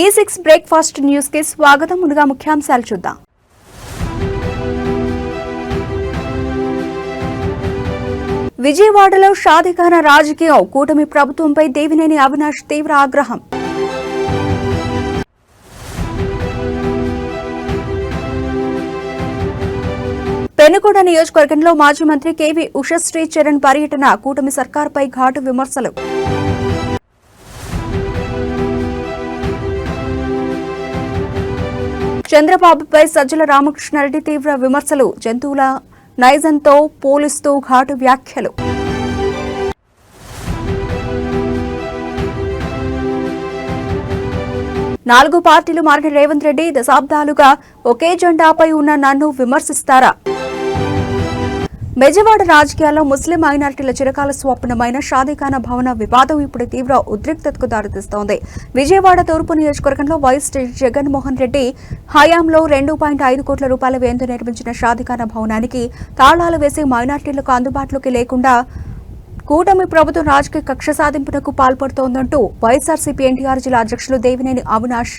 E6 breakfast news కి స్వాగతం. ముందుగా ముఖ్యాంశాలు చూద్దాం. విజయవాడలో షాదీఖానా రాజకీయం. కూటమి ప్రభుత్వంపై దేవినేని అవినాష్ తీవ్ర ఆగ్రహం. పెనుగొండ నియోజకవర్గంలో మాజీ మంత్రి కేవీ ఉషశ్రీ చరణ్ పర్యటన. కూటమి సర్కార్పై ఘాటు విమర్శలు. చంద్రబాబుపై సజ్జల రామకృష్ణారెడ్డి తీవ్ర విమర్శలు. జంతువుల నైజంతో పోలుస్తూ ఘాటు వ్యాఖ్యలు. నాలుగు పార్టీలు మారిన రేవంత్ రెడ్డి దశాబ్దాలుగా ఒకే జెండాపై ఉన్న నన్ను విమర్శిస్తారా? బెజవాడ రాజకీయాల్లో ముస్లిం మైనారిటీల చిరకాల స్వప్నమైన షాదీఖానా భవన వివాదం ఇప్పుడు తీవ్ర ఉద్రిక్తతకు దారితీస్తోంది. విజయవాడ తూర్పు నియోజకవర్గంలో వైఎస్ జగన్మోహన్ రెడ్డి హయాంలో 2.5 కోట్ల రూపాయల వ్యయంతో నిర్మించిన షాదీఖానా భవనానికి తాళాలు వేసి మైనారిటీలకు అందుబాటులోకి లేకుండా కూటమి ప్రభుత్వం రాజకీయ కక్ష సాధింపునకు పాల్పడుతోందంటూ వైఎస్ఆర్సీపీ ఎన్టీఆర్ జిల్లా అధ్యక్షులు దేవినేని అవినాష్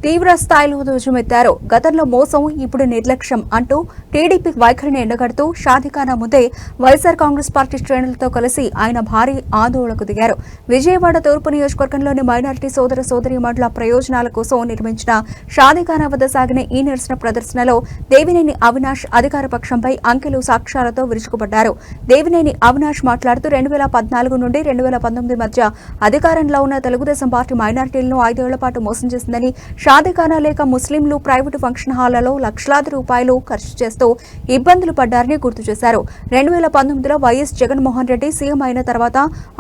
తీవ్ర స్థాయిలో ధ్వజమెత్తారు. గతంలో మోసం, ఇప్పుడు నిర్లక్ష్యం అంటూ టీడీపీ వైఖరిని ఎండగడుతూ షాదీఖానా ముందే వైఎస్ఆర్ కాంగ్రెస్ పార్టీ శ్రేణులతో కలిసి ఆయన భారీ ఆందోళనకు దిగారు. విజయవాడ తూర్పు నియోజకవర్గంలోని మైనారిటీ సోదర సోదరీమణుల ప్రయోజనాల కోసం నిర్మించిన షాదీఖానా వద్ద సాగిన ఈ నిరసన ప్రదర్శనలో దేవినేని అవినాష్ అధికార పక్షంపై అంకెలు సాక్ష్యాలతో విరుచుకుపడ్డారు. దేవినేని అవినాష్ మాట్లాడుతూ 2014 నుండి 2019 మధ్య అధికారంలో ఉన్న తెలుగుదేశం పార్టీ మైనారిటీలను 5 ఏళ్ల పాటు మోసం చేసిందని, షాదీఖానా లేక ముస్లింలు ప్రైవేటు ఫంక్షన్ హాళ్లలో లక్షలాది రూపాయలు ఖర్చు చేస్తూ ఇబ్బందులు పడ్డారని గుర్తు చేశారు. 2019లో వైఎస్ జగన్మోహన్ రెడ్డి సీఎం అయిన తర్వాత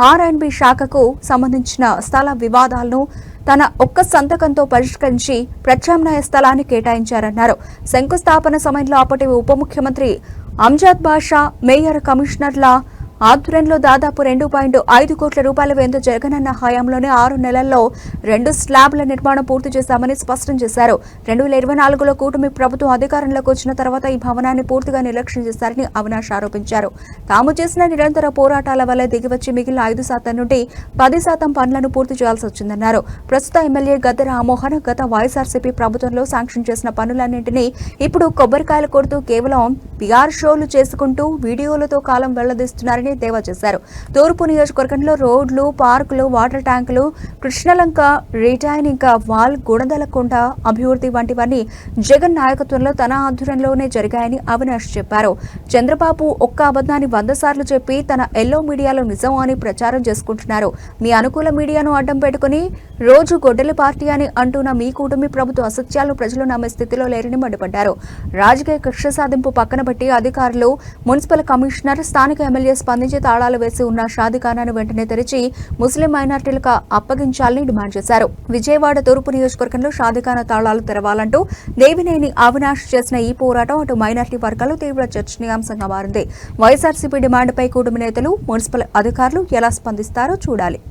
R&B శాఖకు సంబంధించిన స్థల వివాదాలను తన ఒక్క సంతకంతో పరిష్కరించి ప్రత్యామ్నాయ స్థలాన్ని కేటాయించారన్నారు. శంకుస్థాపన సమయంలో అప్పటి ఉప ముఖ్యమంత్రి అంజద్ బాషా, మేయర్, కమిషనర్ల ఆధ్వర్యంలో దాదాపు 2.5 కోట్ల రూపాయల వ్యయంతో జగనన్న హయాంలోనే 6 నెలల్లో 2 స్లాబ్ల నిర్మాణం పూర్తి చేశామని స్పష్టం చేశారు. 2024లో కూటమి ప్రభుత్వం అధికారంలోకి వచ్చిన తర్వాత ఈ భవనాన్ని పూర్తిగా నిర్లక్ష్యం చేశారని అవినాష్ ఆరోపించారు. తాము చేసిన నిరంతర పోరాటాల వల్ల దిగివచ్చి మిగిలిన 5% నుండి 10% పనులను పూర్తి చేయాల్సి వచ్చిందన్నారు. ప్రస్తుత ఎమ్మెల్యే గద్దె రామ్మోహన్ గత వైఎస్ఆర్సీపీ ప్రభుత్వంలో శాంక్షన్ చేసిన పనులన్నింటినీ ఇప్పుడు కొబ్బరికాయలు కొడుతూ కేవలం పిఆర్ షోలు చేసుకుంటూ వీడియోలతో కాలం వెళ్లదీస్తున్నారని దేవా చేశారు. తూర్పు నియోజకవర్గంలో రోడ్లు, పార్కులు, వాటర్ ట్యాంకులు, కృష్ణలంక రిటైనింగ్ వాల్, గుణదలకొండ అభివృద్ధి వంటివన్నీ జగన్ నాయకత్వంలో తన ఆధ్వర్యంలోనే జరిగాయని అవినాష్ చెప్పారు. చంద్రబాబు ఒక్క అబద్ధాన్ని 100 సార్లు చెప్పి తన ఎల్లో మీడియాలో నిజం అని ప్రచారం చేసుకుంటున్నారు. మీ అనుకూల మీడియాను అడ్డం పెట్టుకుని రోజు గొడ్డల పార్టీ అని అంటున్న మీ కూటమి ప్రభుత్వ అసత్యాలను ప్రజలు నమ్మే స్థితిలో లేరని మండిపడ్డారు. రాజకీయ కక్ష సాధింపు పక్కన పెట్టి అధికారులు, మున్సిపల్ కమిషనర్, స్థానిక ఎమ్మెల్యే స్పందించి తాళాలు వేసి ఉన్న షాదీఖానాను వెంటనే తెరిచి ముస్లిం మైనార్టీలకు అప్పగించాలని డిమాండ్ చేశారు. విజయవాడ తూర్పు నియోజకవర్గంలో షాదీఖానా తాళాలు తెరవాలంటూ దేవినేని అవినాష్ చేసిన ఈ పోరాటం అటు మైనార్టీ వర్గాలు తీవ్ర చర్చనీయాంశంగా మారింది. వైఎస్ఆర్సీపీ డిమాండ్పై కూటమి నేతలు, మున్సిపల్ అధికారులు ఎలా స్పందిస్తారో చూడాలి.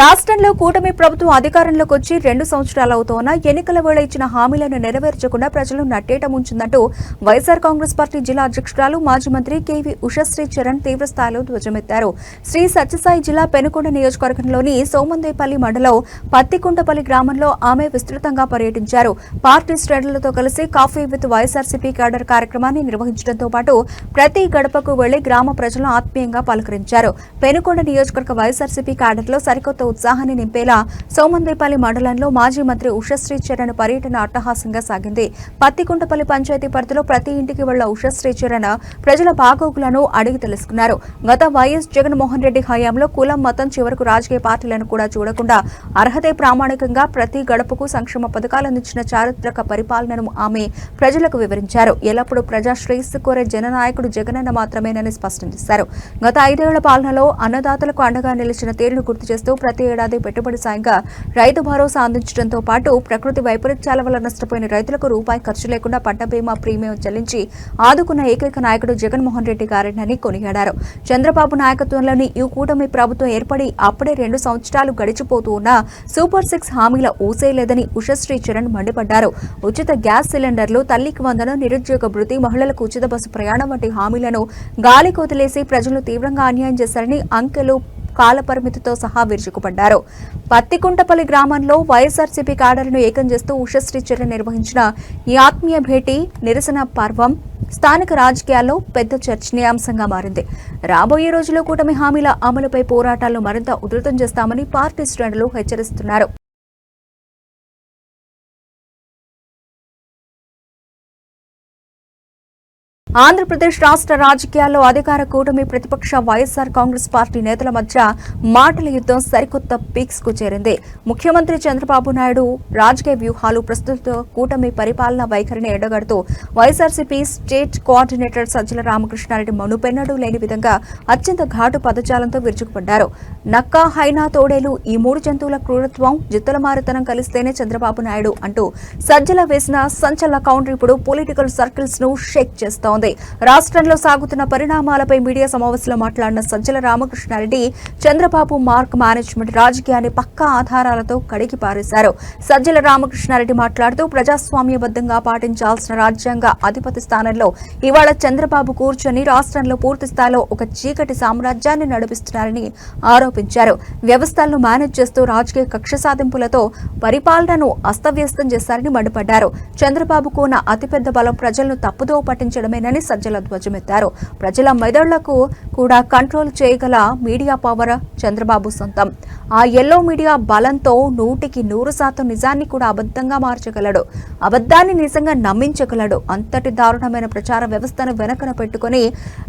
రాష్ట్రంలో కూటమి ప్రభుత్వం అధికారంలోకి వచ్చి 2 సంవత్సరాలు అవుతోన్నా ఎన్నికల వేళ ఇచ్చిన హామీలను నెరవేర్చకుండా ప్రజలు నట్టేట ముంచిందంటూ వైఎస్ఆర్ కాంగ్రెస్ పార్టీ జిల్లా అధ్యక్షురాలు మాజీ మంత్రి కేవీ ఉషశ్రీ చరణ్ తీవ్రస్థాయిలో ధ్వజమెత్తారు. శ్రీ సత్యసాయి జిల్లా పెనుకొండ నియోజకవర్గంలోని సోమందేపల్లి మండలం పత్తికుంటపల్లి గ్రామంలో ఆమె విస్తృతంగా పర్యటించారు. పార్టీ శ్రేణులతో కలిసి కాఫీ విత్ వైఎస్ఆర్సీపీ క్యాడర్ కార్యక్రమాన్ని నిర్వహించడంతో పాటు ప్రతి గడపకు వెళ్లి గ్రామ ప్రజలను ఆత్మీయంగా పలకరించారు. పెనుకొండ నియోజకవర్గ వైఎస్ఆర్సీపీ క్యాడర్లో సరికొత్త ఉత్సాహాన్ని నింపేలా సోమందేపల్లి మండలంలో మాజీ మంత్రి ఉషశ్రీ చరణ్ పర్యటన అట్టహాసంగా సాగింది. పత్తికుంటపల్లి పంచాయతీ పరిధిలో ప్రతి ఇంటికి వెళ్ల ఉషశ్రీ చరణ్ ప్రజల బాగోగులను అడిగి తెలుసుకున్నారు. గత వైఎస్ జగన్మోహన్ రెడ్డి హయాంలో కులం, మతం, చివరకు రాజకీయ పార్టీలను కూడా చూడకుండా అర్హతే ప్రామాణికంగా ప్రతి గడపకు సంక్షేమ పథకాలు అందించిన చారిత్రక పరిపాలనను ఆమె ప్రజలకు వివరించారు. ఎల్లప్పుడూ ప్రజా శ్రేయస్సు కోరే జననాయకుడు జగనన్న మాత్రమేనని స్పష్టం చేశారు. గత 5 ఏళ్ల పాలనలో అన్నదాతలకు అండగా నిలిచిన తీరును గుర్తు చేస్తూ ప్రతి ఏడాది పెట్టుబడి సాయంగా రైతు భరోసా అందించడంతో పాటు ప్రకృతి వైపరీత్యాల వల్ల నష్టపోయిన రైతులకు రూపాయి ఖర్చు లేకుండా పంట బీమా ప్రీమియం చెల్లించి ఆదుకున్న ఏకైక నాయకుడు జగన్మోహన్ రెడ్డి గారేనని కొనియాడారు. చంద్రబాబు నాయకత్వంలోని ఈ కూటమి ప్రభుత్వం ఏర్పడి అప్పుడే 2 సంవత్సరాలు గడిచిపోతూ ఉన్నా సూపర్ 6 హామీల ఊసేలేదని ఉషశ్రీ చరణ్ మండిపడ్డారు. ఉచిత గ్యాస్ సిలిండర్లు, తల్లికి వందనం, నిరుద్యోగ భృతి, మహిళలకు ఉచిత బస్సు ప్రయాణం వంటి హామీలను గాలికి వదిలేసి ప్రజలు తీవ్రంగా అన్యాయం చేశారని అంకెలు కాలపరిమితితో సహా విరుచుకుపడ్డారు. పత్తికుంటపల్లి గ్రామంలో వైఎస్ఆర్సీపీ కాడర్లను ఏకం చేస్తూ ఉషశ్రీ చరణ్ నిర్వహించిన ఈ ఆత్మీయ భేటీ నిరసన పర్వం స్థానిక రాజకీయాల్లో పెద్ద చర్చనీయాంశంగా మారింది. రాబోయే రోజుల్లో కూటమి హామీల అమలుపై పోరాటాలను మరింత ఉధృతం చేస్తామని పార్టీ శ్రేణులు హెచ్చరిస్తున్నారు. ఆంధ్రప్రదేశ్ రాష్ట్ర రాజకీయాల్లో అధికార కూటమి, ప్రతిపక్ష వైఎస్ఆర్ కాంగ్రెస్ పార్టీ నేతల మధ్య మాటల యుద్ధం సరికొత్త పీక్స్ కు చేరింది. ముఖ్యమంత్రి చంద్రబాబు నాయుడు రాజకీయ వ్యూహాలు ప్రస్తుత కూటమి పరిపాలనా వైఖరిని ఎడగడుతూ వైఎస్ఆర్సీపీ స్టేట్ కోఆర్డినేటర్ సజ్జల రామకృష్ణారెడ్డి మనుపెన్నడూ లేని విధంగా అత్యంత ఘాటు పదజాలంతో విరుచుకుపడ్డారు. నక్క, హైనా, తోడేలు ఈ 3 జంతువుల క్రూరత్వం, జిత్తలమారితనం కలిస్తేనే చంద్రబాబు నాయుడు అంటూ సజ్జల వేసిన సంచలన కౌంటర్ ఇప్పుడు పొలిటికల్ సర్కిల్స్ ను షేక్ చేస్తోంది. రాష్ట్రంలో సాగుతున్న పరిణామాలపై మీడియా సమావేశంలో మాట్లాడిన సజ్జల రామకృష్ణారెడ్డి చంద్రబాబు మార్క్ మేనేజ్మెంట్ రాజకీయాన్ని పక్కా ఆధారాలతో కడిగి పారేశారు. సజ్జల రామకృష్ణారెడ్డి మాట్లాడుతూ ప్రజాస్వామ్యబద్ధంగా పాటించాల్సిన రాజ్యాంగ అధిపతి స్థానంలో ఇవాళ చంద్రబాబు కూర్చొని రాష్ట్రంలో పూర్తి స్థాయిలో ఒక చీకటి సామ్రాజ్యాన్ని నడిపిస్తున్నారని ఆరోపించారు. వ్యవస్థలను మేనేజ్ చేస్తూ రాజకీయ కక్ష సాధింపులతో పరిపాలనను అస్తవ్యస్తం చేశారని మండిపడ్డారు. చంద్రబాబుకు ఉన్న అతిపెద్ద బలం ప్రజలను తప్పుదో పట్టించడమేనని సజ్జల ధ్వజమెత్తారు. ప్రజల మెదళ్లకు కూడా కంట్రోల్ చేయగల మీడియా పవర్ చంద్రబాబు సొంతం. ఆ ఎల్లో మీడియా బలంతో 100% నిజాన్ని కూడా అబద్ధంగా మార్చగలడు, అబద్ధాన్ని నిజంగా నమ్మించగలడు. అంతటి దారుణమైన ప్రచార వ్యవస్థను వెనకన పెట్టుకుని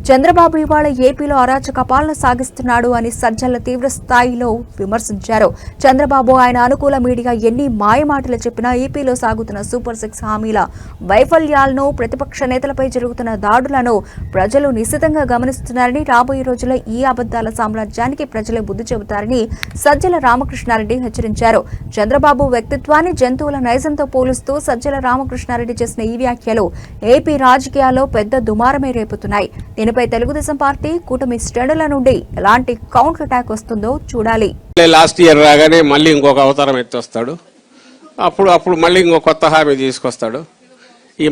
చంద్రబాబు ఇవాళ ఏపీలో అరాచక పాలన సాగిస్తున్నాడు అని సజ్జల తీవ్ర స్థాయిలో విమర్శించారు. చంద్రబాబు, ఆయన అనుకూల మీడియా ఎన్ని మాయమాటలు చెప్పినా ఏపీలో సాగుతున్న సూపర్ 6 హామీల వైఫల్యాలను, ప్రతిపక్ష నేతలపై జరుగుతున్న దాడులను ప్రజలు నిశితంగా గమనిస్తున్నారని, రాబోయే రోజుల్లో ఈ అబద్దాల సామ్రాజ్యానికి ప్రజలే బుద్ధి చెబుతారని సజ్జల రామకృష్ణారెడ్డి హెచ్చరించారు. చంద్రబాబు వ్యక్తిత్వాన్ని జంతువుల నైజంతో పోలుస్తూ సజ్జల రామకృష్ణారెడ్డి చేసిన ఈ వ్యాఖ్యలు ఏపీ రాజకీయాల్లో పెద్ద దుమారమే రేపుతున్నాయి. దీనిపై తెలుగుదేశం పార్టీ, కూటమి శ్రేణుల నుండి ఎలాంటి కౌంటర్ అటాక్ వస్తుందో చూడాలి. లాస్ట్ ఇయర్ రాగానే మళ్ళీ ఇంకొక అవతారం ఎత్తొస్తాడు. అప్పుడు మళ్ళీ ఇంకో కొత్త హామీ తీసుకొస్తాడు. ఈ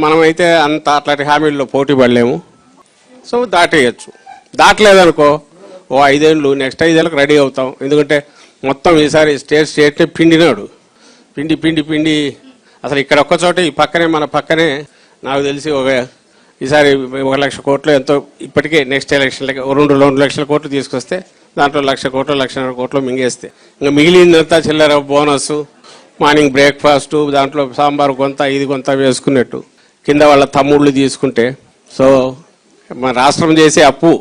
మనమైతే అంత అట్లాంటి హామీల్లో పోటీ పడలేము. సో దాటేయచ్చు. దాటలేదనుకో ఓ 5 ఏళ్ళు, నెక్స్ట్ 5 ఏళ్ళకి రెడీ అవుతాం. ఎందుకంటే మొత్తం ఈసారి స్టేట్ని పిండినాడు. పిండి అసలు ఇక్కడ ఒక్క చోట ఈ పక్కనే, మన పక్కనే నాకు తెలిసి ఈసారి 1 లక్ష కోట్లు ఎంతో ఇప్పటికే నెక్స్ట్ ఎలక్షన్లకి 2 లక్షల కోట్లు తీసుకొస్తే దాంట్లో 1 లక్ష కోట్లు, 1.5 కోట్లు మింగేస్తే ఇంకా మిగిలిందంతా చిల్లర బోనస్, మార్నింగ్ బ్రేక్ఫాస్ట్, దాంట్లో సాంబార్ కొంత, ఇది కొంత వేసుకున్నట్టు కింద వాళ్ళ తమ్ముళ్ళు తీసుకుంటే. సో మన రాష్ట్రం చేసే అప్పు,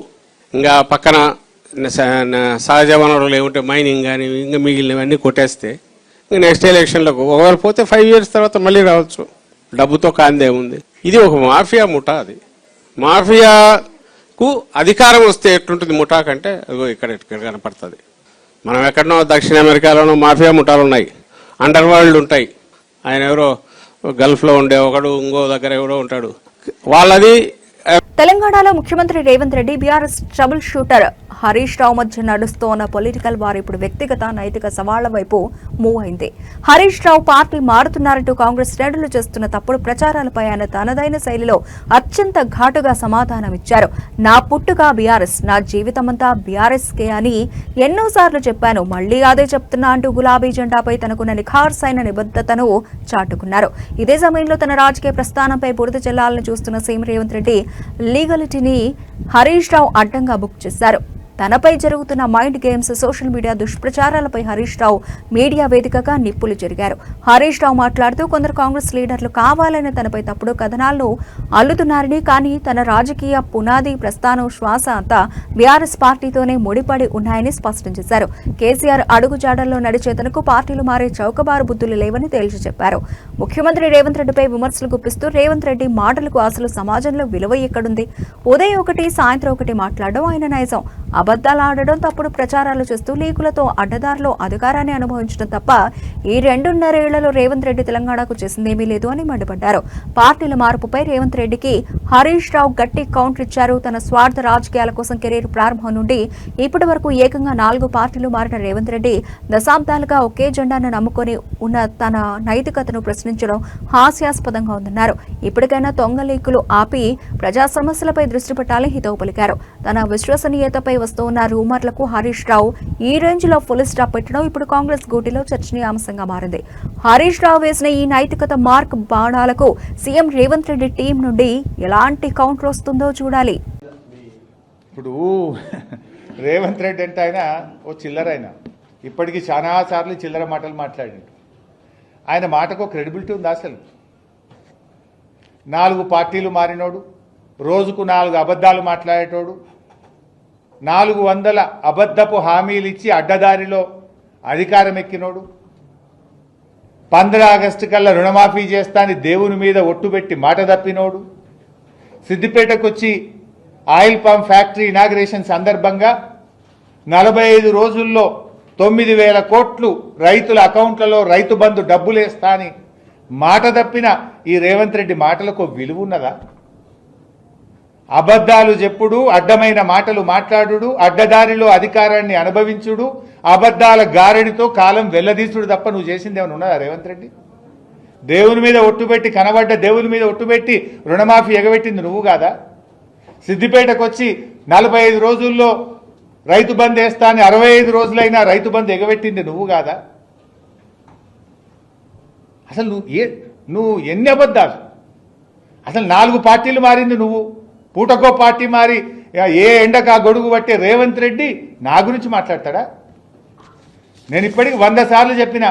ఇంకా పక్కన సహజ వనరులు ఏముంటే మైనింగ్ కానీ ఇంకా మిగిలినవన్నీ కొట్టేస్తే ఇంకా నెక్స్ట్ ఎలక్షన్లకు ఒకవేళ పోతే 5 ఇయర్స్ తర్వాత మళ్ళీ రావచ్చు. డబ్బుతో కాందే ఉంది. ఇది ఒక మాఫియా ముఠా. అది మాఫియాకు అధికారం వస్తే ఎట్లుంటుంది ముఠా కంటే అదిగో ఇక్కడ కనపడుతుంది. మనం ఎక్కడనో దక్షిణ అమెరికాలోనో మాఫియా ముఠాలు ఉన్నాయి, అండర్ వరల్డ్ ఉంటాయి. ఆయన ఎవరో గల్ఫ్లో ఉండే ఒకడు, ఇంకో దగ్గర ఎవరో ఉంటాడు. వాళ్ళది. తెలంగాణలో ముఖ్యమంత్రి రేవంత్ రెడ్డి, బీఆర్ఎస్ ట్రబుల్ షూటర్ హరీష్ రావు మధ్య నడుస్తోన్న పొలిటికల్ వార్ ఇప్పుడు వ్యక్తిగత, నైతిక సవాళ్ల వైపు మూవ్ అయింది. హరీష్ రావు పార్టీ మారుతున్నారంటూ కాంగ్రెస్ శ్రేణులు చేస్తున్న తప్పుడు ప్రచారాలపై ఆయన తనదైన శైలిలో అత్యంత ఘాటుగా సమాధానమిచ్చారు. నా పుట్టుక బీఆర్ఎస్, నా జీవితమంతా బీఆర్ఎస్కే అని ఎన్నోసార్లు చెప్పాను, మళ్లీ అదే చెప్తున్నా అంటూ గులాబీ జెండాపై తనకున్న నిఖార్సైన నిబద్ధతను చాటుకున్నారు. ఇదే సమయంలో తన రాజకీయ ప్రస్థానంపై బురద జల్లాలని చూస్తున్న సీఎం రేవంత్ రెడ్డి లీగలిటీని హరీష్ రావు అడ్డంగా బుక్ చేశారు. తనపై జరుగుతున్న మైండ్ గేమ్స్, సోషల్ మీడియా దుష్ప్రచారాలపై హరీష్ రావు మీడియా వేదికగా నిప్పులు జరిగారు. హరీష్ రావు మాట్లాడుతూ కొందరు కాంగ్రెస్ లీడర్లు కావాలని తనపై తప్పుడు కథనాలను అల్లుతున్నారని, కానీ తన రాజకీయ పునాది, ప్రస్థానం, శ్వాస అంతా బీఆర్ఎస్ పార్టీతోనే ముడిపడి ఉన్నాయని స్పష్టం చేశారు. కేసీఆర్ అడుగుజాడల్లో నడిచే తనకు పార్టీలు మారే చౌకబారు బుద్ధులు లేవని తేల్చి చెప్పారు. ముఖ్యమంత్రి రేవంత్ రెడ్డిపై విమర్శలు గుప్పిస్తూ రేవంత్ రెడ్డి మాటలకు అసలు సమాజంలో విలువ ఎక్కడుంది? ఉదయం ఒకటి, సాయంత్రం ఒకటి మాట్లాడడం ఆయన నైజం. అబద్ధాలు ఆడడం, తప్పుడు ప్రచారాలు చేస్తూ లీకులతో అడ్డదారిలో అధికారాన్ని అనుభవించడం తప్ప ఈ 2.5 ఏళ్లలో రేవంత్ రెడ్డి తెలంగాణకు చేసిందేమీ లేదు అని మండిపడ్డారు. పార్టీల మార్పుపై రేవంత్ రెడ్డికి హరీష్ రావు గట్టి కౌంటర్ ఇచ్చారు. తన స్వార్థ రాజకీయాల కోసం కెరీర్ ప్రారంభం నుండి ఇప్పటి వరకు ఏకంగా 4 పార్టీలు మారిన రేవంత్ రెడ్డి దశాబ్దాలుగా ఒకే జెండాను నమ్ముకొని ఉన్న తన నైతికతను ప్రశ్నించడం హాస్యాస్పదంగా ఉందన్నారు. ఇప్పటికైనా దొంగ లీకులు ఆపి ప్రజా సమస్యలపై దృష్టి పెట్టాలని హితవు పలికారు. తన విశ్వసనీయతపై వస్తున్న రూమర్లకు హరీష్ రావు ఈ రేంజ్ లో ఫుల్ స్టాప్ పెట్టడం ఇప్పుడు కాంగ్రెస్ గూటిలో చర్చనీయాంశంగా మారింది. హరీష్ రావు వేసిన ఈ నైతికత మార్క్ బాణాలకు సీఎం రేవంత్ రెడ్డి టీం నుండి ఎలాంటి కౌంటర్ వస్తుందో చూడాలి. ఇప్పుడు రేవంత్ రెడ్డి అంటే ఆయన ఓ చిల్లరైన, ఇప్పటికీ చాలా సార్లు చిల్లర మాటలు మాట్లాడిండు. ఆయన మాటకు క్రెడిబిలిటీ ఉంది. అసలు 4 పార్టీలు మారినోడు, రోజుకు 4 అబద్ధాలు మాట్లాడేటోడు, 400 అబద్ధపు హామీలు ఇచ్చి అడ్డదారిలో అధికారం ఎక్కినోడు, 15 ఆగస్టు కల్లా రుణమాఫీ చేస్తాని దేవుని మీద ఒట్టుబెట్టి మాట తప్పినోడు, సిద్దిపేటకు వచ్చి ఆయిల్ పంప్ ఫ్యాక్టరీ ఇనాగ్రేషన్ సందర్భంగా 45 రోజుల్లో 9,000 కోట్లు రైతుల అకౌంట్లలో రైతు బంధు డబ్బులేస్తా అని మాట తప్పిన ఈ రేవంత్ రెడ్డి మాటలకు విలువ ఉన్నదా? అబద్ధాలు చెప్పుడు, అడ్డమైన మాటలు మాట్లాడుడు, అడ్డదారిలో అధికారాన్ని అనుభవించుడు, అబద్ధాల గారడితో కాలం వెల్లదీసుడు తప్ప నువ్వు చేసింది ఏమైనా ఉన్నదా రేవంత్ రెడ్డి? దేవుని మీద ఒట్టుబెట్టి, కనబడ్డ దేవుని మీద ఒట్టుబెట్టి రుణమాఫీ ఎగబెట్టింది నువ్వు కాదా? సిద్దిపేటకు వచ్చి 45 రోజుల్లో రైతు బంద్ వేస్తా అని 65 రోజులైనా రైతు బంద్ ఎగబెట్టింది నువ్వు కాదా? అసలు నువ్వు ఎన్ని అబద్ధాలు? అసలు 4 పార్టీలు మారింది నువ్వు, పూటకో పార్టీ మారి ఏ ఎండకా గొడుగు పట్టే రేవంత్ రెడ్డి నా గురించి మాట్లాడతాడా? నేను ఇప్పటికి 100 సార్లు చెప్పిన,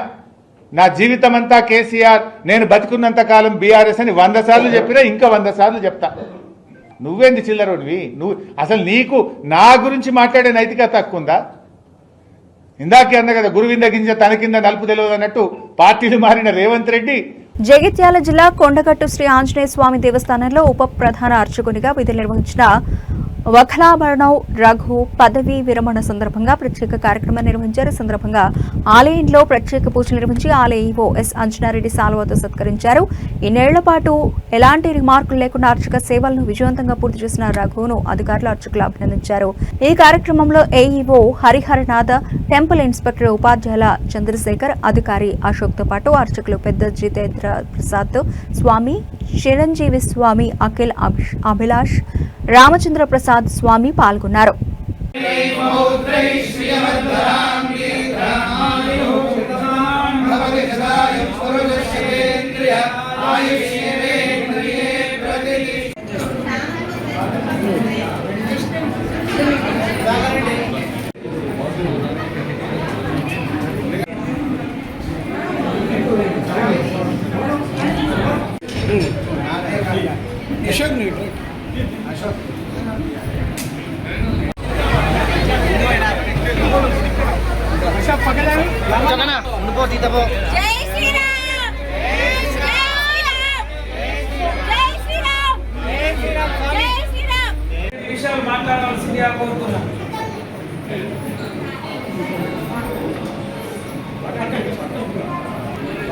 నా జీవితం అంతా కేసీఆర్, నేను బతికున్నంత కాలం బీఆర్ఎస్ అని 100 సార్లు చెప్పినా, ఇంకా 100 సార్లు చెప్తా. నువ్వేంది చిల్లరోడివి? నువ్వు అసలు నీకు నా గురించి మాట్లాడే నైతికత తక్కువ ఉందా? ఇందాకే అన్న కదా, గురువింద గింజ తన కింద నలుపు తెలియదు అన్నట్టు పార్టీలు మారిన రేవంత్ రెడ్డి. జగిత్యాల జిల్లా కొండగట్టు శ్రీ ఆంజనేయ స్వామి దేవస్థానంలో ఉప ప్రధాన అర్చకునిగా విధులు నిర్వహించిన వఖలాభరణం రఘు పదవీ విరమణ సందర్భంగా ప్రత్యేక కార్యక్రమం నిర్వహించారు. సందర్భంగా ఆలయంలో ప్రత్యేక పూజలు నిర్వహించి ఆలయ ఈవో ఎస్ అంజనారెడ్డి సాల్వాతో సత్కరించారు. ఇన్నేళ్ల పాటు ఎలాంటి రిమార్కులు లేకుండా అర్చక సేవలను విజయవంతంగా పూర్తి చేసిన రఘును అధికారులు అర్చకులు అభినందించారు. ఈ కార్యక్రమంలో ఏఈఓ హరిహరనాథ, టెంపుల్ ఇన్స్పెక్టర్ ఉపాధ్యాయుల చంద్రశేఖర్, అధికారి అశోక్ తో పాటు అర్చకులు పెద్ద జితేంద్ర ప్రసాద్ స్వామి, చిరంజీవి స్వామి, అఖిల్ అభిలాష్, రామచంద్ర ప్రసాద్ స్వామి పాల్గొన్నారు. మాట్లాడాల్సిందిగా కోరుతున్నా.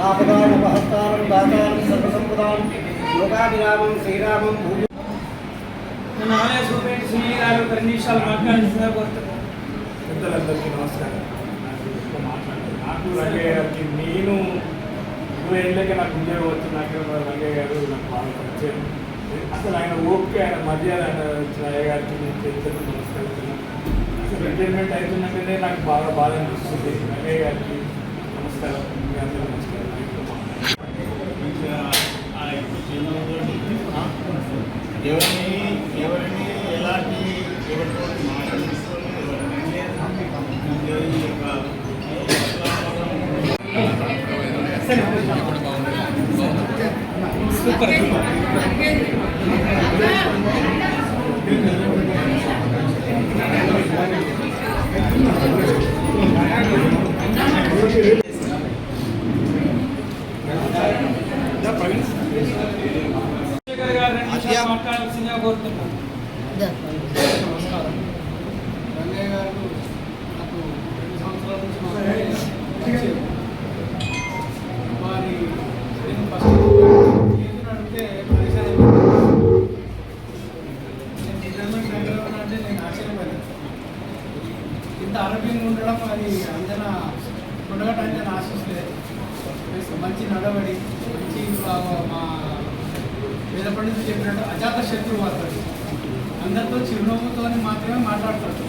ఆపదాపహస్తారం దాతారం సర్వసంపదాం లోకాభిరామం శ్రీరామం నేను ఆలయ సూపరింటెండెంట్ సునీల్ గారు 2 నిమిషాలు మాట్లాడాల్సిందిగా కోరుతున్నాను. పెద్దలందరికీ నమస్కారం. నాకు రంగయ్య గారికి నేను 20 ఏళ్ళకి నాకు ఉద్యోగం వచ్చినాక రంగయ్య గారు నాకు బాగా పరిచయం. అసలు ఆయన ఓకే, ఆయన మధ్యాహ్నం వచ్చిన అయ్య గారికి నేను చేతులకు నమస్కరిస్తున్నాను. అసలు రిటైర్మెంట్ అవుతున్నట్టునే నాకు బాగా బాధ అనిపిస్తుంది. రంగయ్య గారికి నమస్కారం, మీ అందరూ నమస్కారం. ఎవరిని ఎలాంటి ఎవరితో మాట్లాడుకొని మాట్లాడాల్సిందిగా కోరుతున్నాను. ఆరోగ్యంగా ఉండడం అది అంజనా ఉండగట్టు అంజనా ఆశిస్తలేదు. మంచి నడవడి, మంచి మా వేద పండితులు చెప్పినట్టు అజాత శత్రువు అవుతాడు. అందరితో చిరునవ్వుతో మాత్రమే మాట్లాడతాడు.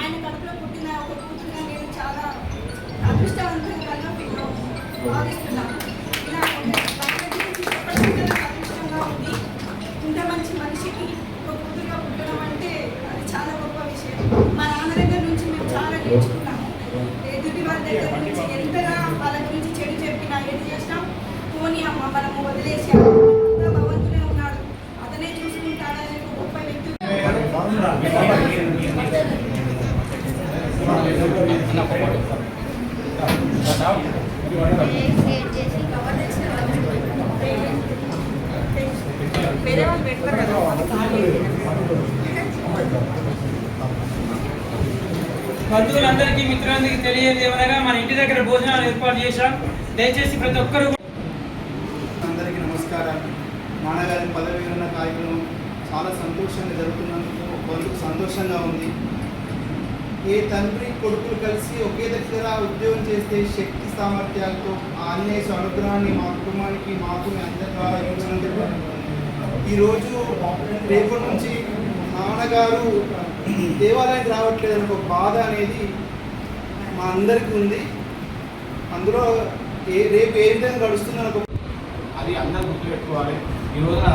ఆయన కడుపులో పుట్టిన ఒక కూతురుగా నేను చాలా అదృష్టవంతంగా భావిస్తున్నాను. అదృష్టంగా ఉంది. ఇంత మంచి మనిషికి ఒక కూతురుగా పుట్టడం అంటే అది చాలా గొప్ప విషయం. మా నాన్న దగ్గర నుంచి మేము చాలా నేర్చుకున్నాము. ఎదుటి వారి దగ్గర నుంచి ఎంతగా వాళ్ళ గురించి చెడు చెప్పినా ఏది చేసినా పోనీ అమ్మ మనము వదిలేసి భగవంతుడే ఉన్నాడు, అతనే చూసుకుంటాడనే ఒక గొప్ప వ్యక్తి. వేరే వాళ్ళు పెడతారు కదా. బంధువులందరికీ, మిత్రులందరికీ తెలియదు ఏమనగా మన ఇంటి దగ్గర భోజనాలు ఏర్పాటు చేశాం. దయచేసి ప్రతి ఒక్కరు. అందరికీ నమస్కారాలు. నాన్నగారి పదవి విరమణ కార్యక్రమం చాలా సంతోషంగా జరుగుతున్నందుకు వాళ్ళకు సంతోషంగా ఉంది. ఏ తండ్రి కొడుకులు కలిసి ఒకే దగ్గర ఉద్యోగం చేస్తే శక్తి సామర్థ్యాలతో ఆంజనేయ అనుగ్రహాన్ని మా కుటుంబానికి మాకు అందరి ద్వారా ఇచ్చినందుకు ఈరోజు రేపటి నుంచి నాన్నగారు దేవాలయానికి రావట్లేదని ఒక బాధ అనేది మా అందరికీ ఉంది. అందులో రేపు ఏ విధంగా గడుస్తుందని ఒక అది అందరూ గుర్తుపెట్టుకోవాలి. ఈ రోజున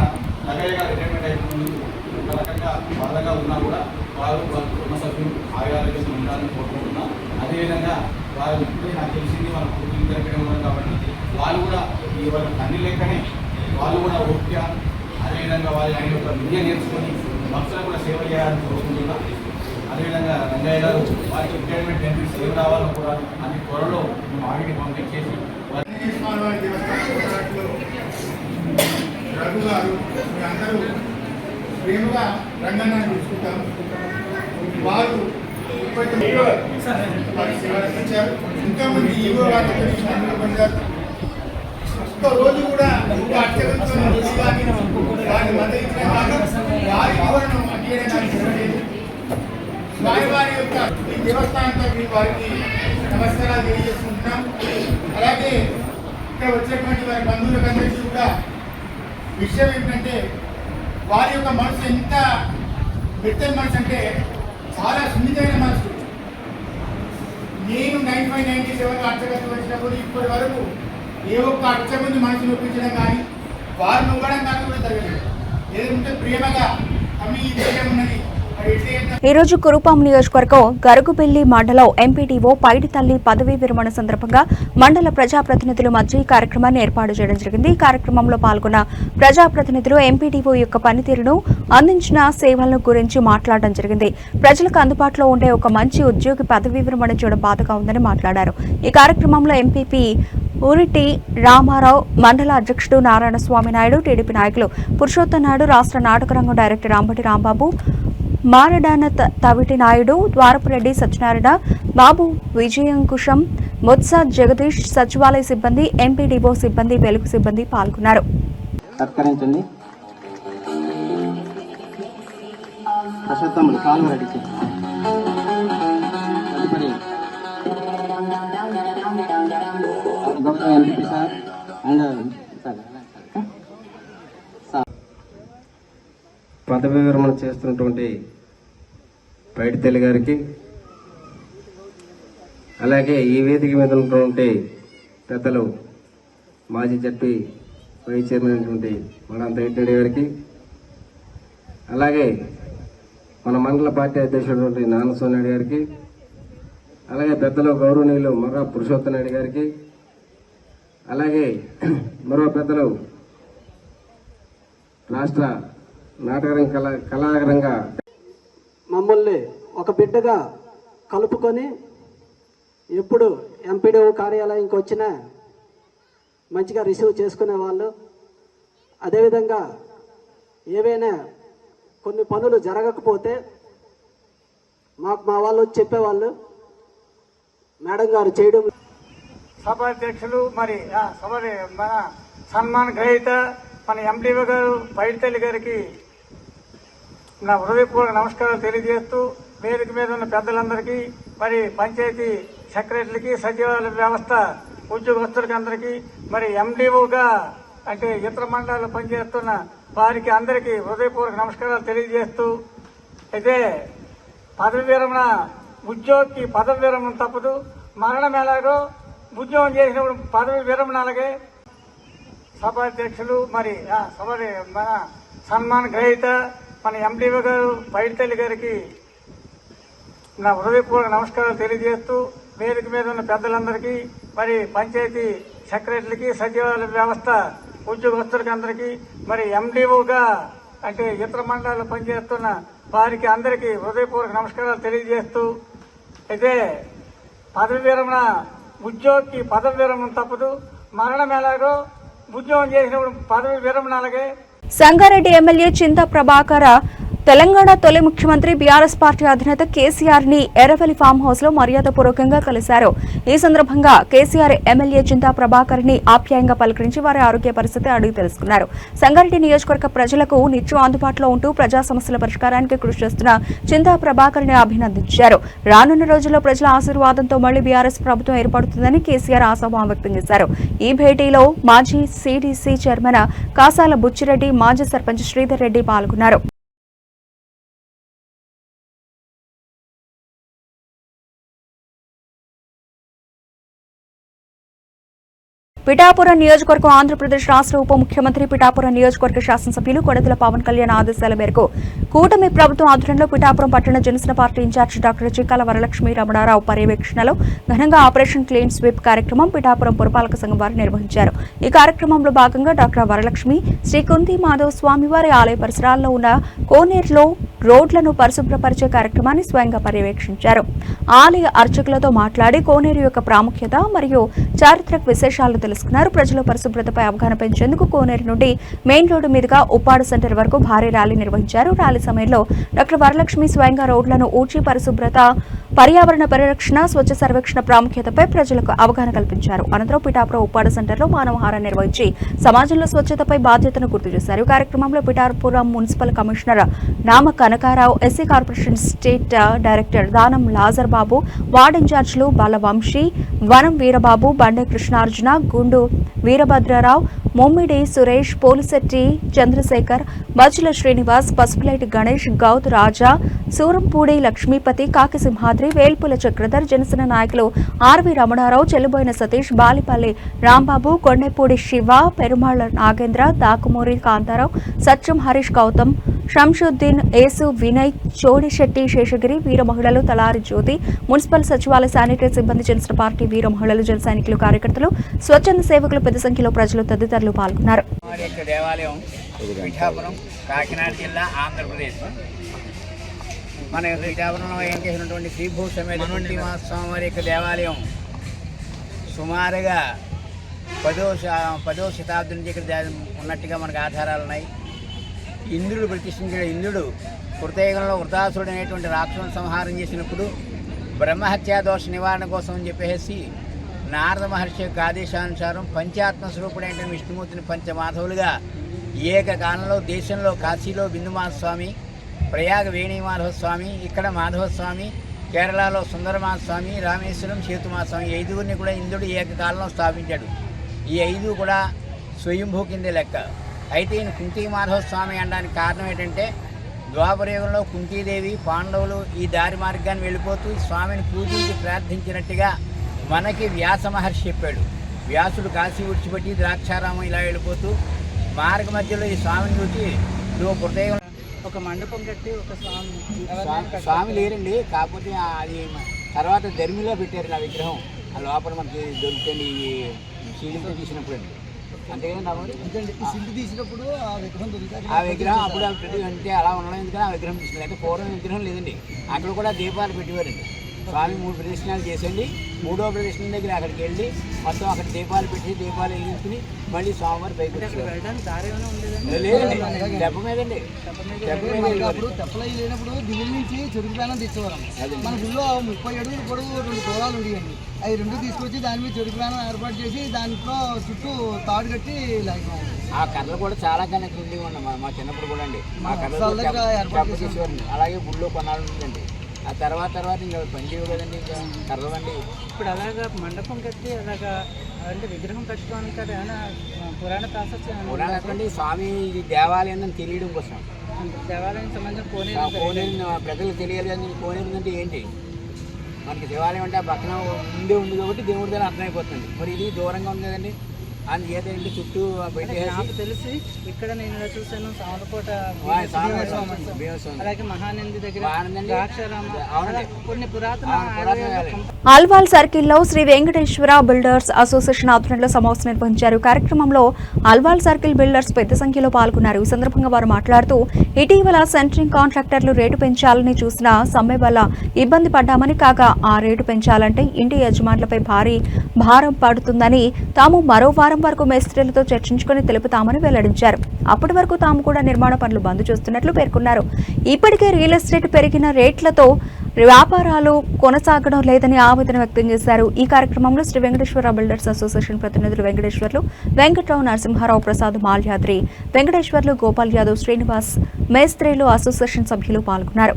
నగయ్య గారు రిటైర్మెంట్ అయిపోయింది. ఒక రకంగా బాధగా ఉన్నా కూడా వారు వాళ్ళ కుటుంబ సభ్యులు ఆరోగ్యంగా ఉండాలని కోరుకుంటున్నాం. అదేవిధంగా వారు ఇప్పుడే నాకు తెలిసింది వాళ్ళ కుటుంబం జరగడం ఉన్నారు కాబట్టి వాళ్ళు కూడా ఈ వాళ్ళ తండ్రి లెక్కనే వాళ్ళు కూడా ఓపిక, అదేవిధంగా వాళ్ళు ఆయన యొక్క విద్య నేర్చుకొని భక్తులకు కూడా సేవ చేయాలని కోరుకుంటున్నాం. అదేవిధంగా రంగయ్య గారు వారికి రిటైర్మెంట్ బెనిఫిట్స్ సేవ రావాలని కూడా అన్ని త్వరలో మేము ఆడిని పంపించేసి రఘు గారు అందరూ ప్రేమగా రంగన్నాన్ని చూసుకుంటాం. వారు 39 ఇచ్చారు. ఇంకా మంది ఈవో గారు పొందారు. ఒక్క రోజు కూడా వారి మద్దతు ఇచ్చిన వారి వివరణ అడ్డేయడానికి వారి యొక్క ఈ దేవస్థానంతో వారికి నమస్కారాలు తెలియజేసుకుంటున్నాం. అలాగే ఇక్కడ వచ్చేటువంటి వారి బంధువులందరికీ కూడా విషయం ఏంటంటే వారి యొక్క మనసు ఎంత మెత్తని మనసు అంటే చాలా సున్నితమైన మనసు. నేను 95-97 అర్చకత్వం వచ్చినప్పుడు ఇప్పటి వరకు ఏ ఒక్క అర్చకుని మనసు నొప్పించడం కానీ వారు నొవ్వడం కానీ కూడా జరగలేదు. ఏదంటే ప్రేమగా అవి ఈ విషయం ఉన్నది. ఈ రోజు కురుపాం నియోజకవర్గం గరుగుబెల్లి మండలం ఎంపీడీఓ పైడితల్లి పదవీ విరమణ సందర్భంగా మండల ప్రజాప్రతినిధుల మధ్య ఈ కార్యక్రమాన్ని ఏర్పాటు చేయడం జరిగింది. ఈ కార్యక్రమంలో పాల్గొన్న ప్రజాప్రతినిధులు ఎంపీడీఓ యొక్క పనితీరును, అందించిన సేవలను గురించి మాట్లాడడం జరిగింది. ప్రజలకు అందుబాటులో ఉండే ఒక మంచి ఉద్యోగి పదవీ విరమణ చేయడం బాధగా ఉందని మాట్లాడారు. ఈ కార్యక్రమంలో ఎంపీపీ ఊరిటి రామారావు, మండల అధ్యక్షుడు నారాయణ స్వామి నాయుడు, టీడీపీ నాయకులు పురుషోత్తం నాయుడు, రాష్ట్ర నాటకరంగం డైరెక్టర్ రాంబటి రాంబాబు, మారడాన తవిటి నాయుడు, ద్వారపురెడ్డి సత్యనారాయణ, బాబు విజయంకుశం, ముత్సా జగదీష్, సచివాలయ సిబ్బంది, ఎంపీడీఓ సిబ్బంది, వెలుగు సిబ్బంది పాల్గొన్నారు. పదవి విరమణ చేస్తున్నటువంటి పైడితల్లి గారికి, అలాగే ఈ వేదిక మీద ఉన్నటువంటి పెద్దలు మాజీ జడ్పీ వైస్ చైర్మన్ అయినటువంటి మనంత రెడ్డి గారికి, అలాగే మన మండల పార్టీ అధ్యక్షుడు నాన్న సోనాయుడు గారికి, అలాగే పెద్దలు గౌరవనీయులు మర్రా పురుషోత్తమ రెడ్డి గారికి, అలాగే మరో పెద్దలు రాష్ట్ర నాటకరంగ కళారంగ మమ్మల్ని ఒక బిడ్డగా కలుపుకొని ఎప్పుడు ఎంపీడీఓ కార్యాలయంకి వచ్చినా మంచిగా రిసీవ్ చేసుకునే వాళ్ళు. అదేవిధంగా ఏవైనా కొన్ని పనులు జరగకపోతే మాకు మా వాళ్ళు వచ్చి చెప్పేవాళ్ళు, మేడం గారు చేయడం. సభాధ్యక్షులు మరి మన సన్మాన్ గ్రహీత మన ఎంపీఓ గారు పైడితల్లి గారికి నా హృదయపూర్వక నమస్కారాలు తెలియజేస్తూ, వేదిక మీద ఉన్న పెద్దలందరికీ, మరి పంచాయతీ సెక్రటరీలకి, సచివాలయ వ్యవస్థ ఉద్యోగస్తులకి అందరికీ, మరి ఎండిఓగా అంటే ఇతర మండలాల్లో పనిచేస్తున్న వారికి అందరికీ హృదయపూర్వక నమస్కారాలు తెలియజేస్తూ, అయితే పదవి విరమణ ఉద్యోగికి పదవి విరమణ తప్పదు, మరణం ఎలాగో ఉద్యోగం చేసినప్పుడు పదవి విరమణ అలాగే. సభాధ్యక్షులు మరి మన సన్మాన్ గ్రహీత మన ఎంపీఓ గారు పైడితల్లి గారికి నా హృదయపూర్వక నమస్కారాలు తెలియజేస్తూ, వేదిక మీద ఉన్న పెద్దలందరికీ, మరి పంచాయతీ సెక్రటరీలకి, సచివాలయ వ్యవస్థ ఉద్యోగస్తులకి అందరికీ, మరి ఎండిఓగా అంటే ఇతర మండలాల్లో పనిచేస్తున్న వారికి అందరికీ హృదయపూర్వక నమస్కారాలు తెలియజేస్తూ, అయితే పదవి విరమణ ఉద్యోగికి పదవి విరమణ తప్పదు, మరణం ఎలాగో ఉద్యోగం చేసినప్పుడు పదవి విరమణ అలాగే. సంగారెడ్డి ఎమ్మెల్యే చింతా ప్రభాకర తెలంగాణ తొలి ముఖ్యమంత్రి బీఆర్ఎస్ పార్టీ అధినేత కేసీఆర్ ని ఎర్రవెల్లి ఫామ్ హౌస్ లో మర్యాదపూర్వకంగా కలిశారు. ఈ సందర్భంగా కేసీఆర్ ఎమ్మెల్యే చింతా ప్రభాకర్ ని ఆప్యాయంగా పలకరించి వారి ఆరోగ్య పరిస్థితి అడిగి తెలుసుకున్నారు. సంగారెడ్డి నియోజకవర్గ ప్రజలకు నిత్యం అందుబాటులో ఉంటూ ప్రజా సమస్యల పరిష్కారానికి కృషి చేస్తున్న చింతా ప్రభాకర్ ని అభినందించారు. రానున్న రోజుల్లో ప్రజల ఆశీర్వాదంతో మళ్లీ బీఆర్ఎస్ ప్రభుత్వం ఏర్పడుతుందని కేసీఆర్ ఆశాభావం వ్యక్తం చేశారు. ఈ భేటీలో మాజీ సీడీసీ చైర్మన్ కాసాల బుచ్చిరెడ్డి, మాజీ సర్పంచ్ శ్రీధర్ రెడ్డి పాల్గొన్నారు. పిఠాపురం నియోజకవర్గం ఆంధ్రప్రదేశ్ రాష్ట్ర ఉప ముఖ్యమంత్రి, పిఠాపురం నియోజకవర్గ శాసనసభ్యులు కొడదల పవన్ కళ్యాణ్ ఆదేశాల మేరకు కూటమి ప్రభుత్వం ఆధ్వర్యంలో పిఠాపురం పట్టణ Janasena party incharge doctor Chikkala Varalakshmi Ramanarao పర్యవేక్షణలో ఘనంగా ఆపరేషన్ క్లీన్ స్వీప్ కార్యక్రమం పిఠాపురం పురపాలక సంఘం వారు నిర్వహించారు. ఈ కార్యక్రమంలో భాగంగా డాక్టర్ వరలక్ష్మి శ్రీ కుంతి మాధవ స్వామివారి ఆలయ పరిసరాల్లో ఉన్న కోనేరులో రోడ్లను పరిశుభ్రపరిచే కార్యక్రమాన్ని స్వయంగా పర్యవేక్షించారు. ఆలయ అర్చకులతో మాట్లాడి కోనేరు యొక్క ప్రాముఖ్యత మరియు చారిత్రక విశేషాలను తెలుసుకున్నారు. ప్రజలు పరిశుభ్రతపై అవగాహన పెంచేందుకు కోనేరు నుండి మెయిన్ రోడ్డు మీదుగా ఉప్పాడు సెంటర్ వరకు భారీ ర్యాలీ నిర్వహించారు. ర్యాలీ సమయంలో డాక్టర్ వరలక్ష్మి స్వయంగా రోడ్లను ఊడ్చి పరిశుభ్రత, పర్యావరణ పరిరక్షణ, స్వచ్ఛ సర్వేక్షణ ప్రాముఖ్యతపై ప్రజలకు అవగాహన కల్పించారు. అనంతరం పిఠాపురం ఉప్పాడు సెంటర్లో మానవహారం నిర్వహించి సమాజంలో స్వచ్ఛతపై బాధ్యతను గుర్తు చేశారు. ఈ కార్యక్రమంలో పిఠాపురం మున్సిపల్ కమిషనర్ నామ Kanakarao, SC corporation state director దానం లాజర్ బాబు, వార్డ్ ఇన్ఛార్జీలు బాలవంశీ, వనం వీరబాబు, బండే కృష్ణార్జున, గుండు వీరభద్రరావు, మొమ్మిడి సురేష్, పోలిశెట్టి చంద్రశేఖర్, మజ్జుల శ్రీనివాస్, పసుపులేటి గణేష్, గౌత్ రాజా, సూరంపూడి లక్ష్మీపతి, కాకి సింహాద్రి, వేల్పుల చక్రధర్, జనసేన నాయకులు ఆర్వి రమణారావు, చెల్లుబోయిన సతీష్, బాలిపల్లి రాంబాబు, కొండపూడి శివ, పెరుమాళ్ల నాగేంద్ర, దాకుమూరి కాంతారావు, సత్యం హరీష్ గౌతమ్, షంషుద్దీన్, ఏసు వినయ్, చోడిశెట్టి శేషగిరి, వీర మహిళలు తలారి జ్యోతి, మున్సిపల్ సచివాలయ శానిటరీ సిబ్బంది, జనసేన పార్టీ వీర మహిళలు, జన సైనికులు, కార్యకర్తలు, స్వచ్ఛంద సేవకులు, పెద్ద సంఖ్యలో ప్రజలు తదితరులు పాల్గొన్నారు. దేవాలయం పిఠాపురం, కాకినాడ జిల్లా, ఆంధ్రప్రదేశ్. మన పిఠాపురంలో ఏం చేసినటువంటి శ్రీభూ సమేత స్వామి వారి యొక్క దేవాలయం సుమారుగా 10వ శతాబ్దం నుంచి ఇక్కడ ఉన్నట్టుగా మనకు ఆధారాలు ఉన్నాయి. ఇంద్రుడు ప్రతిష్ఠించిన ఇంద్రుడు కృతయుగంలో వృతాసురుడు అనేటువంటి రాక్షసుని సంహారం చేసినప్పుడు బ్రహ్మహత్యా దోష నివారణ కోసం అని చెప్పేసి నారద మహర్షి యొక్క ఆదేశానుసారం పంచాత్మ స్వరూపుడైన విష్ణుమూర్తిని పంచమాధవులుగా ఏకకాలంలో దేశంలో కాశీలో బిందుమాధస్వామి, ప్రయాగ వేణుమాధవస్వామి, ఇక్కడ మాధవస్వామి, కేరళలో సుందరమాధస్వామి, రామేశ్వరం సేతుమాధస్వామి, 5గురిని కూడా ఇంద్రుడు ఏకకాలంలో స్థాపించాడు. ఈ 5 కూడా స్వయంభూ కిందే లెక్క. అయితే ఈయన కుంతి మాధవస్వామి అనడానికి కారణం ఏంటంటే ద్వాపరయుగంలో కుంతీదేవి పాండవులు ఈ దారి మార్గాన్ని వెళ్ళిపోతూ స్వామిని పూజించి ప్రార్థించినట్టుగా మనకి వ్యాస మహర్షి చెప్పాడు. వ్యాసుడు కాశీ విడిచిపెట్టి ద్రాక్షారామం ఇలా వెళ్ళిపోతూ మార్గ మధ్యలో ఈ స్వామిని చూసి నువ్వు కృతయుగం ఒక మండపం కట్టి ఒక స్వామి లేరండి, కాకపోతే అది తర్వాత ధర్మిలో పెట్టారు ఆ విగ్రహం. ఆ లోపల మనకి దొరుకుతుంది ఈ సీలింగ్తో తీసినప్పుడు అండి. అంతేకాదండి సిల్లు తీసినప్పుడు ఆ విగ్రహం అప్పుడు అంటే అలా ఉండడం ఎందుకని ఆ విగ్రహం తీసుకున్నారు. అయితే పూర్వం విగ్రహం లేదండి, అక్కడ కూడా దీపాలు పెట్టేవారండి. స్వామి 3 ప్రదక్షిణాలు చేసండి, 3వ ప్రదక్షిణ దగ్గర అక్కడికి వెళ్ళి మొత్తం అక్కడ దీపాలు పెట్టి దీపాలు వెలిగించుకుని మళ్ళీ స్వామివారి పైకి లేదండి, దెబ్బ మీదండి. తెప్పలై లేనప్పుడు దిగుల నుంచి చెరుకు ప్రాణం తెచ్చేవారం. మన గుళ్ళో 30 అడుగులు పొడవు 2 దూరాలు ఉండేయండి. అవి 2 తీసుకొచ్చి దాని మీద చెరుకు ప్రాణం ఏర్పాటు చేసి దాంట్లో చుట్టూ తాడు కట్టి లాగేవారు. ఆ కర్రలు కూడా చాలా కనెక్ట్ ఉండి ఉన్నాం మా చిన్నప్పుడు కూడా అండి. ఆ కర్రలు చేసేవారండి. అలాగే గుళ్ళో కొన్నాళ్ళు ఉందండి. ఆ తర్వాత ఇంకా పండి కదండి, ఇంకా కర్రలండి. ఇప్పుడు అలాగా మండపం కట్టి అలాగా అంటే విగ్రహం కట్టుకోవడానికి ఏమైనా పురాణ ప్రాసెస్ అండి. స్వామి ఇది దేవాలయం అని తెలియడం కోసం, దేవాలయం సంబంధించిన కోనేరు ప్రజలకు తెలియాలి అని. కోనేరు అంటే ఏంటి, మనకి దేవాలయం అంటే ఆ పక్కన ముందే ఉంది కాబట్టి దేవుడి దగ్గర అర్థమైపోతుంది. మరి ఇది దూరంగా ఉంది కదండి, అందుచేత ఇంటి చుట్టూ నాకు తెలిసి ఇక్కడ నేను ఇలా చూసాను సామలకోట, అలాగే మహానంది దగ్గర కొన్ని పురాతన ఆల్వాల్ సర్కిల్లో శ్రీ వెంకటేశ్వర బిల్డర్స్ అసోసియేషన్ ఆధ్వర్యంలో సమావేశం నిర్వహించారు. కార్యక్రమంలో ఆల్వాల్ సర్కిల్ బిల్డర్స్ పెద్ద సంఖ్యలో పాల్గొన్నారు. ఈ సందర్భంగా వారు మాట్లాడుతూ ఇటీవల సెంట్రింగ్ కాంట్రాక్టర్లు రేటు పెంచాలని చూసిన సమ్మె వల్ల ఇబ్బంది పడ్డామని, కాగా ఆ రేటు పెంచాలంటే ఇంటి యజమానులపై భారీ భారం పడుతుందని, తాము మరో వారం వరకు మేస్త్రీలతో చర్చించుకుని తెలుపుతామని వెల్లడించారు. అప్పటి వరకు తాము కూడా నిర్మాణ పనులు బంద్ చేస్తున్నట్లు పేర్కొన్నారు. ఇప్పటికే రియల్ ఎస్టేట్ పెరిగిన రేట్లతో వ్యాపారాలు కొనసాగడం లేదని ఆవేదన వ్యక్తం చేశారు. ఈ కార్యక్రమంలో శ్రీ వెంకటేశ్వర బిల్డర్స్ అసోసియేషన్ ప్రతినిధులు వెంకటేశ్వర్లు, వెంకట్రావు, నరసింహారావు, ప్రసాద్, మాల్యాద్రి, వెంకటేశ్వర్లు, గోపాల్ యాదవ్, శ్రీనివాస్, మేస్త్రీలు, అసోసియేషన్ సభ్యులు పాల్గొన్నారు.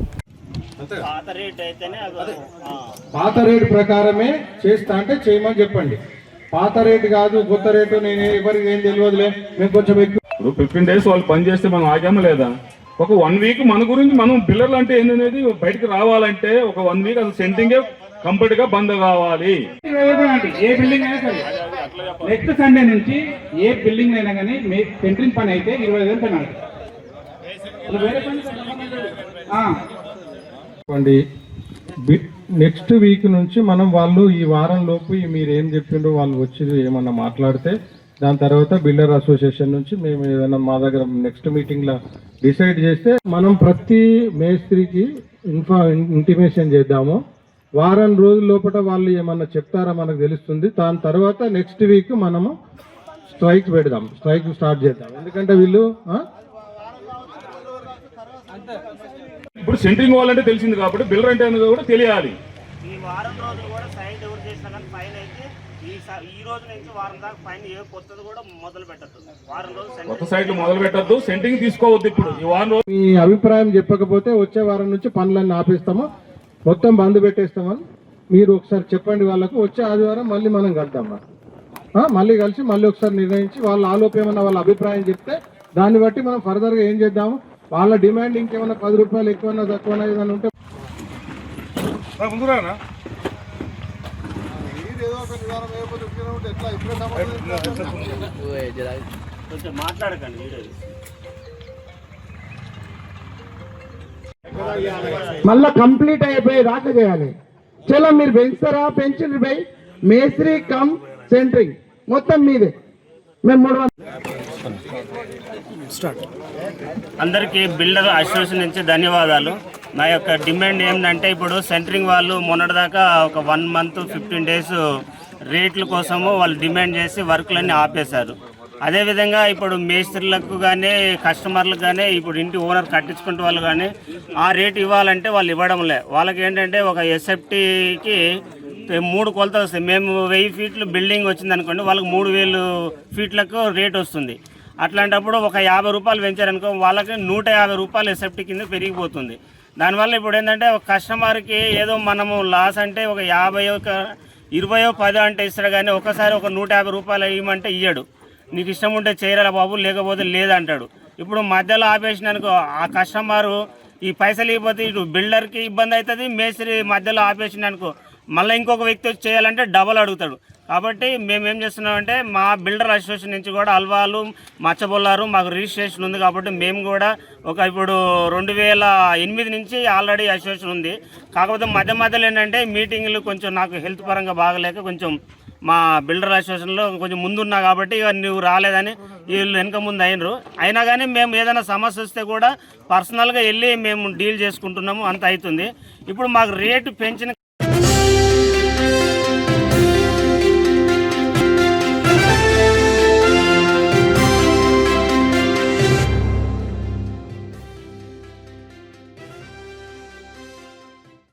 పాత రేటు ప్రకారమే చేస్తా అంటే చేయమని చెప్పండి. పాత రేటు కాదు కొత్త రేటు నేను ఎవరికి ఏం తెలియదులే, మేము కొంచెం ఇప్పుడు 15 days వాళ్ళు పని చేస్తే మనం ఆగామా లేదా? ఒక 1 week మన గురించి మనం పిల్లర్లు అంటే ఏంటనేది బయటకు రావాలంటే ఒక 1 week అసలు సెంటింగ్ కంప్లీట్ గా బంద్ కావాలి. ఏ బిల్డింగ్ అయినా సరే నెక్స్ట్ సండే నుంచి ఏ బిల్డింగ్ అయినా కానీ సెంట్రింగ్ పని అయితే 25,000 పని అవుతుంది. నెక్స్ట్ వీక్ నుంచి మనం వాళ్ళు ఈ వారం లోపు మీరు ఏం చెప్పిండ్రో వాళ్ళు వచ్చి ఏమన్నా మాట్లాడితే దాని తర్వాత బిల్డర్ అసోసియేషన్ నుంచి మేము ఏదైనా మా దగ్గర నెక్స్ట్ మీటింగ్ లో డిసైడ్ చేస్తే మనం ప్రతి మేస్త్రికి ఇంటిమేషన్ చేద్దాము. వారం రోజుల లోపల వాళ్ళు ఏమన్నా చెప్తారా మనకు తెలుస్తుంది. దాని తర్వాత నెక్స్ట్ వీక్ మనము స్ట్రైక్ పెడదాం, స్ట్రైక్ స్టార్ట్ చేద్దాం. ఎందుకంటే వీళ్ళు ఇప్పుడు సెంట్రింగ్ వాళ్ళంటే తెలిసింది కాబట్టి బిల్డర్ అంటే అనేది కూడా తెలియాలి. ఈ వారం రోజులు కూడా సైడ్ ఎవరు చేసినా కానీ ఫైన్ అయితే ఈ రోజు నుంచి వారం దాకా ఫైన్ ఏ కొత్తది కూడా మొదలు పెట్టద్దు. వారం రోజులు కొత్త సైట్లు మొదలు పెట్టద్దు, సెంట్రింగ్ తీసుకోవద్దు. ఇప్పుడు ఈ వారం రోజు మీ అభిప్రాయం చెప్పకపోతే వచ్చే వారం నుంచి పనులన్నీ ఆపేస్తాము, మొత్తం బంద్ పెట్టేస్తామని మీరు ఒకసారి చెప్పండి వాళ్ళకు. వచ్చే ఆదివారం మళ్ళీ మనం కలుద్దాం, మళ్ళీ కలిసి మళ్ళీ ఒకసారి నిర్ణయించి వాళ్ళ ఆలోపు ఏమన్నా వాళ్ళ అభిప్రాయం చెప్తే దాన్ని బట్టి మనం ఫర్దర్గా ఏం చేద్దాము. వాళ్ళ డిమాండ్ ఇంకేమన్నా 10 రూపాయలు ఎక్కువన్నా తక్కువన్నా ఏదైనా ఉంటే ముందురానా కొంచెం మాట్లాడకండి. మళ్ళా కంప్లీట్ అయిపోయి రాక చేయాలి. చలో మీరు పెంచుతారా, పెంచింది పై మేస్త్రి కమ్ సెంట్రింగ్ మొత్తం మీదే. మేము 300 అందరికీ బిల్డర్ అసోసియేషన్ నుంచి ధన్యవాదాలు. నా యొక్క డిమాండ్ ఏంటంటే ఇప్పుడు సెంటరింగ్ వాళ్ళు మొన్నటిదాకా ఒక 1 month 15 days రేట్ల కోసము వాళ్ళు డిమాండ్ చేసి వర్క్లన్నీ ఆపేశారు. అదేవిధంగా ఇప్పుడు మేస్త్రీలకు కానీ కస్టమర్లకు కానీ ఇప్పుడు ఇంటి ఓనర్ కట్టించుకుంటే వాళ్ళు కానీ ఆ రేట్ ఇవ్వాలంటే వాళ్ళు ఇవ్వడంలే. వాళ్ళకి ఏంటంటే ఒక ఎస్ఎఫ్టీకి 3 కొలతలు వస్తాయి. మేము 1000 feet బిల్డింగ్ వచ్చింది అనుకోండి, వాళ్ళకి 3000 feet రేట్ వస్తుంది. అట్లాంటప్పుడు ఒక 50 రూపాయలు పెంచారనుకో వాళ్ళకి 150 రూపాయలు ఎస్ఎఫ్టీ కింద పెరిగిపోతుంది. దానివల్ల ఇప్పుడు ఏంటంటే ఒక కస్టమర్కి ఏదో మనము లాస్ అంటే ఒక 50, 20, 10 అంటే ఇస్తాడు, కానీ ఒకసారి ఒక 150 రూపాయలు ఇవ్వమంటే ఇయ్యడు. నీకు ఇష్టం ఉంటే చేయరా బాబు, లేకపోతే లేదంటాడు. ఇప్పుడు మధ్యలో ఆపేసినానుకో ఆ కస్టమరు ఈ పైసలు ఇవ్వకపోతే ఇటు బిల్డర్కి ఇబ్బంది అవుతుంది, మేస్త్రి మధ్యలో ఆపేసినానుకో మళ్ళీ ఇంకొక వ్యక్తి వచ్చి చేయాలంటే డబల్ అడుగుతాడు. కాబట్టి మేము ఏం చేస్తున్నామంటే మా బిల్డర్ అసోసియేషన్ నుంచి కూడా అల్వాలు మచ్చబొల్లారు మాకు రిజిస్ట్రేషన్ ఉంది. కాబట్టి మేము కూడా ఇప్పుడు 2008 నుంచి ఆల్రెడీ అసోసియేషన్ ఉంది. కాకపోతే మధ్యలో ఏంటంటే మీటింగ్లు కొంచెం నాకు హెల్త్ పరంగా బాగలేక కొంచెం మా బిల్డర్ అసోసియేషన్లో కొంచెం ముందున్నా కాబట్టి ఇక నువ్వు రాలేదని వీళ్ళు వెనక ముందు అయినా కానీ మేము ఏదైనా సమస్య వస్తే కూడా పర్సనల్గా వెళ్ళి మేము డీల్ చేసుకుంటున్నాము, అంత అవుతుంది. ఇప్పుడు మాకు రేటు పెంచిన